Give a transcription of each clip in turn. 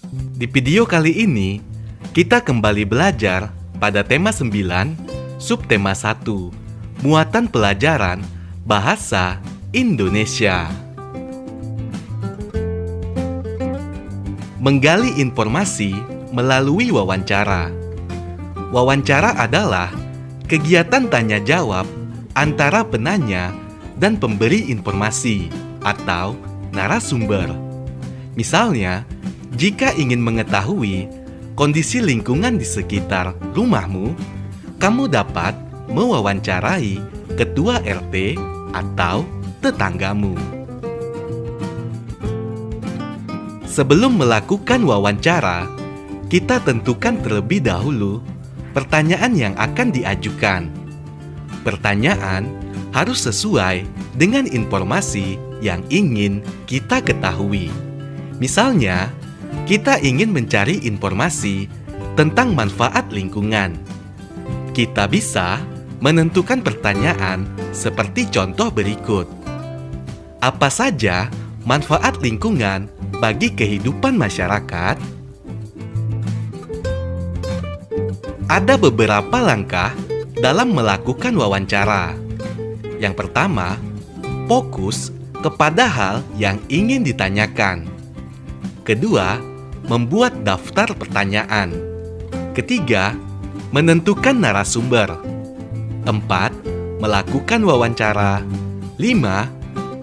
Di video kali ini, kita kembali belajar pada tema 9, subtema 1, muatan pelajaran Bahasa Indonesia. Menggali informasi melalui wawancara. Wawancara adalah kegiatan tanya jawab antara penanya dan pemberi informasi atau narasumber. Misalnya, jika ingin mengetahui kondisi lingkungan di sekitar rumahmu, kamu dapat mewawancarai ketua RT atau tetanggamu. Sebelum melakukan wawancara, kita tentukan terlebih dahulu pertanyaan yang akan diajukan. Pertanyaan harus sesuai dengan informasi yang ingin kita ketahui. Misalnya, kita ingin mencari informasi tentang manfaat lingkungan. Kita bisa menentukan pertanyaan seperti contoh berikut. Apa saja manfaat lingkungan bagi kehidupan masyarakat? Ada beberapa langkah dalam melakukan wawancara. Yang pertama, fokus kepada hal yang ingin ditanyakan. Kedua, membuat daftar pertanyaan. Ketiga, menentukan narasumber. 4. Melakukan wawancara. 5.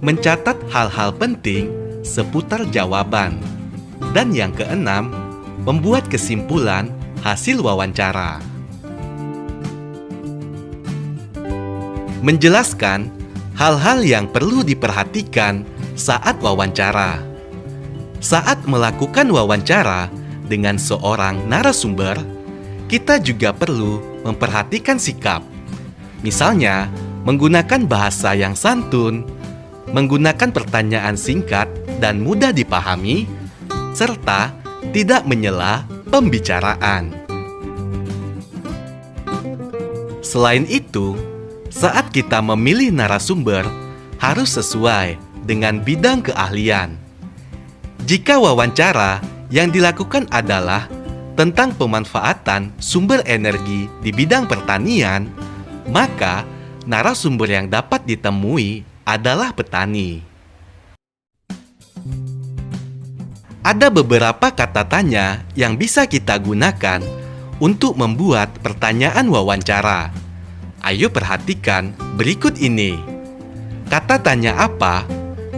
Mencatat hal-hal penting seputar jawaban. Dan yang keenam, membuat kesimpulan hasil wawancara. Menjelaskan hal-hal yang perlu diperhatikan saat wawancara. Saat melakukan wawancara dengan seorang narasumber, kita juga perlu memperhatikan sikap. Misalnya, menggunakan bahasa yang santun, menggunakan pertanyaan singkat dan mudah dipahami, serta tidak menyela pembicaraan. Selain itu, saat kita memilih narasumber, harus sesuai dengan bidang keahlian. Jika wawancara yang dilakukan adalah tentang pemanfaatan sumber energi di bidang pertanian, maka narasumber yang dapat ditemui adalah petani. Ada beberapa kata tanya yang bisa kita gunakan untuk membuat pertanyaan wawancara. Ayo perhatikan berikut ini. Kata tanya apa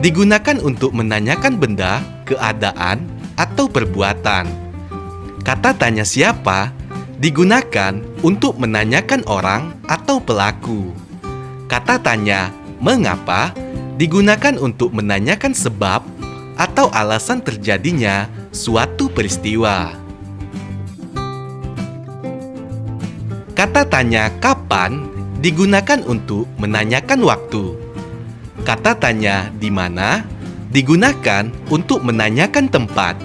digunakan untuk menanyakan benda, keadaan, atau perbuatan. Kata tanya siapa digunakan untuk menanyakan orang atau pelaku. Kata tanya mengapa digunakan untuk menanyakan sebab atau alasan terjadinya suatu peristiwa. Kata tanya kapan digunakan untuk menanyakan waktu. Kata tanya di mana digunakan untuk menanyakan tempat.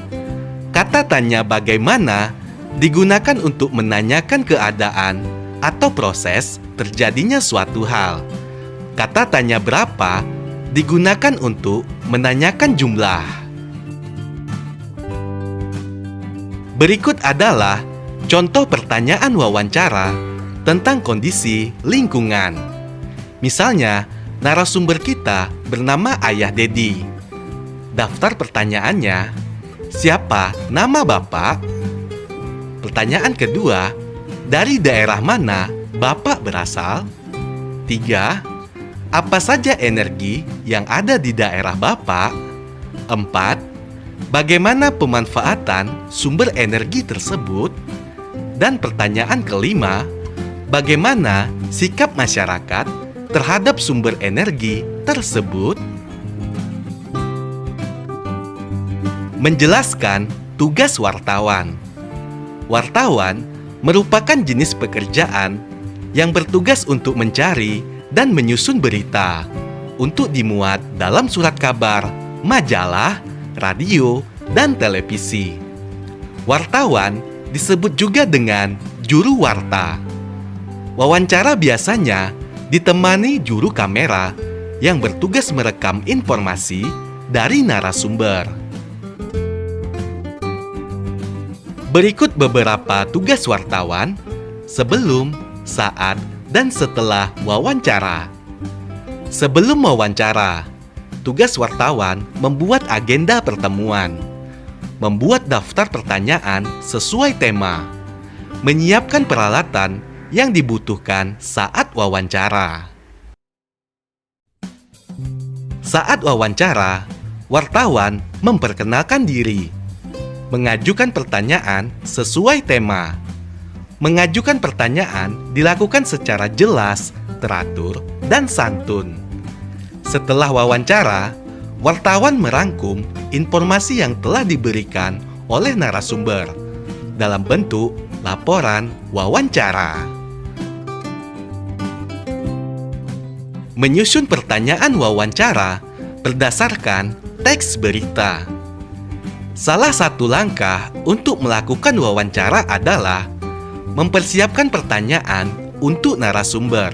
Kata tanya bagaimana digunakan untuk menanyakan keadaan atau proses terjadinya suatu hal. Kata tanya berapa digunakan untuk menanyakan jumlah. Berikut adalah contoh pertanyaan wawancara tentang kondisi lingkungan. Misalnya, narasumber kita bernama Ayah Dedi. Daftar pertanyaannya, siapa nama Bapak? Pertanyaan kedua, dari daerah mana Bapak berasal? 3. Apa saja energi yang ada di daerah Bapak? 4. Bagaimana pemanfaatan sumber energi tersebut? Dan pertanyaan kelima, bagaimana sikap masyarakat terhadap sumber energi tersebut? Menjelaskan tugas wartawan. Wartawan merupakan jenis pekerjaan yang bertugas untuk mencari dan menyusun berita untuk dimuat dalam surat kabar, majalah, radio, dan televisi. Wartawan disebut juga dengan juru warta. Wawancara biasanya ditemani juru kamera yang bertugas merekam informasi dari narasumber. Berikut beberapa tugas wartawan sebelum, saat, dan setelah wawancara. Sebelum wawancara, tugas wartawan membuat agenda pertemuan, membuat daftar pertanyaan sesuai tema, menyiapkan peralatan yang dibutuhkan saat wawancara. Saat wawancara, wartawan memperkenalkan diri, mengajukan pertanyaan sesuai tema. Mengajukan pertanyaan dilakukan secara jelas, teratur, dan santun. Setelah wawancara, wartawan merangkum informasi yang telah diberikan oleh narasumber dalam bentuk laporan wawancara. Menyusun pertanyaan wawancara berdasarkan teks berita. Salah satu langkah untuk melakukan wawancara adalah mempersiapkan pertanyaan untuk narasumber.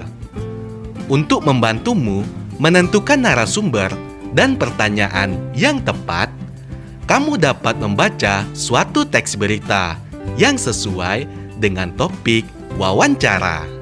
Untuk membantumu menentukan narasumber dan pertanyaan yang tepat, kamu dapat membaca suatu teks berita yang sesuai dengan topik wawancara.